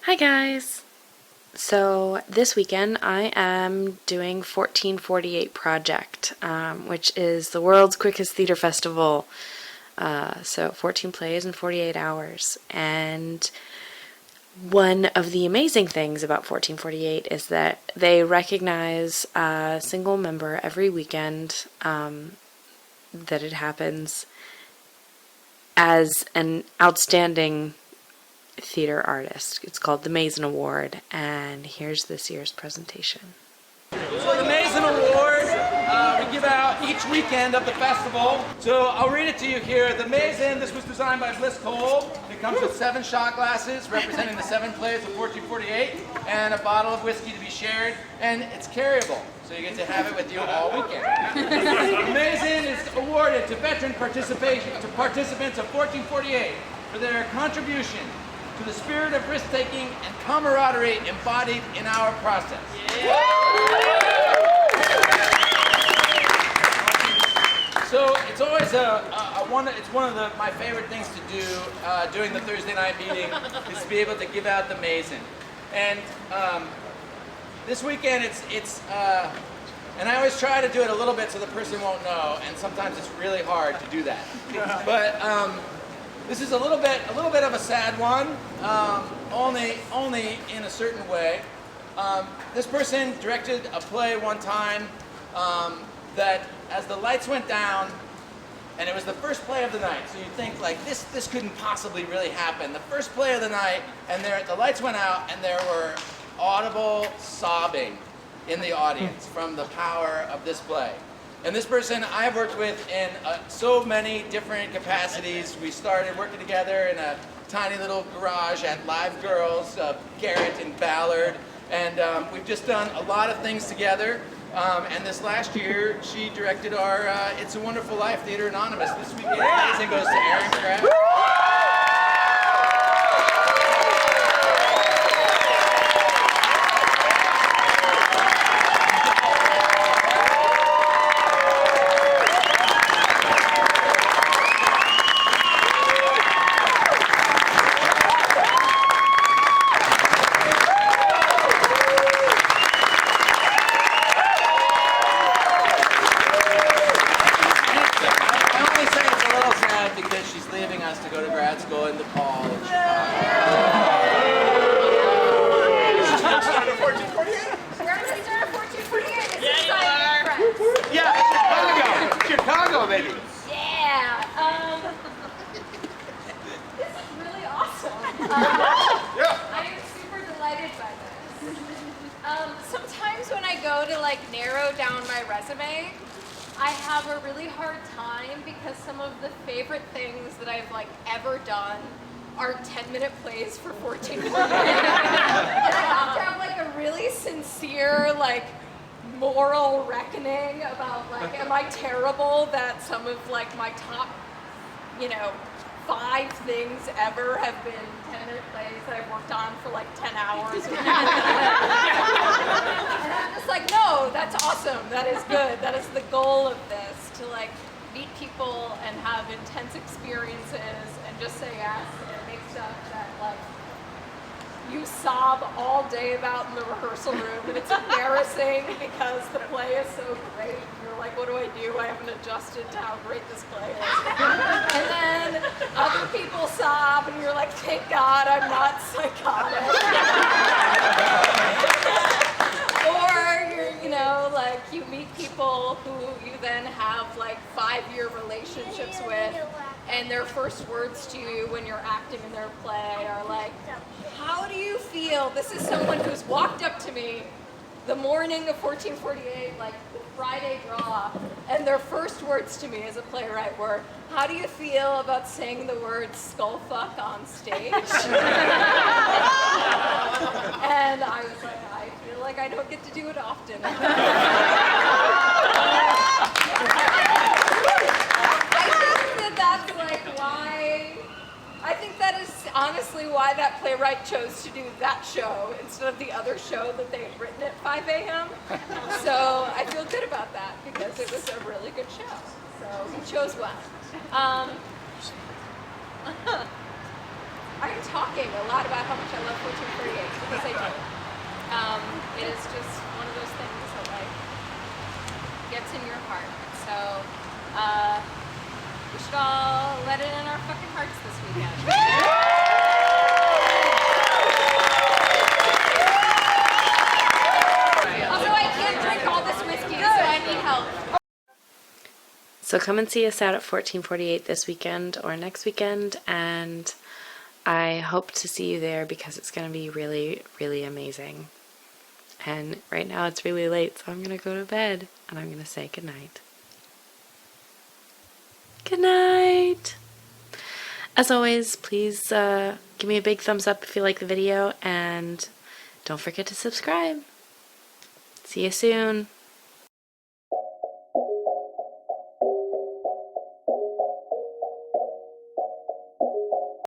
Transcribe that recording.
Hi guys! So this weekend I am doing 1448 Project, which is the world's quickest theater festival. So 14 plays in 48 hours. And one of the amazing things about 1448 is that they recognize a single member every weekend that it happens as an outstanding theater artist. It's called the Mazen Award, and here's this year's presentation. So the Mazen Award we give out each weekend of the festival. So I'll read it to you here. The Mazen, this was designed by Bliss Cole. It comes with 7 shot glasses representing the 7 plays of 1448 and a bottle of whiskey to be shared, and it's carryable. So you get to have it with you all weekend. The Mazen is awarded to veteran participants of 1448 for their contribution to the spirit of risk-taking and camaraderie embodied in our process. Yeah. So it's always it's one of my favorite things to do during the Thursday night meeting is to be able to give out the Mazen. And this weekend and I always try to do it a little bit so the person won't know, and sometimes it's really hard to do that. But this is a little bit of a sad one, only in a certain way. This person directed a play one time that, as the lights went down, and it was the first play of the night, so you think like this couldn't possibly really happen. The first play of the night, and the lights went out, and there were audible sobbing in the audience from the power of this play. And this person I've worked with in so many different capacities. We started working together in a tiny little garage at Live Girls, Garrett and Ballard, and we've just done a lot of things together. And this last year, she directed our It's a Wonderful Life Theater Anonymous. This weekend, amazing goes to Aaron Kraft. To go to grad school in DePaul in Chicago. We're starting at 1448. Yeah, Chicago, baby. Yeah. This is really awesome. I am super delighted by this. Sometimes when I go to narrow down my resume, I have a really hard time because some of the favorite things that I've ever done are 10-minute plays for 14 minutes. And I have to have a really sincere moral reckoning about am I terrible that some of my top 5 things ever have been 10-minute plays that I've worked on for 10 hours. And I'm just no, that's awesome. That is good. That is the goal of this, to meet people and have intense experiences and just say yes and make stuff that you sob all day about in the rehearsal room, and it's embarrassing because the play is so great. You're what do I do? I haven't adjusted to how great this play is. And then other people sob, and you're thank God I'm not psychotic. Or you're, you meet people who you then have 5-year relationships with, and their first words to you when you're acting in their play are how do you feel? This is someone who's walked up to me the morning of 1448, the Friday draw, and their first words to me as a playwright were, how do you feel about saying the word skullfuck on stage? And I was I feel I don't get to do it often. I think that's why, I think that is honestly why that playwright chose to do that show instead of the other show that they had written at 5 a.m. So I feel good about that because it was a really good show. So he chose well. I'm talking a lot about how much I love 1448 because I do. It is just one of those things that like gets in your heart. So we should all let it in our fucking hearts this weekend. Also, I can't drink all this whiskey, so I need help. So come and see us out at 1448 this weekend or next weekend, and I hope to see you there because it's going to be really, really amazing. And right now it's really late, so I'm going to go to bed and I'm going to say goodnight. Good night! As always, please give me a big thumbs up if you like the video, and don't forget to subscribe. See you soon.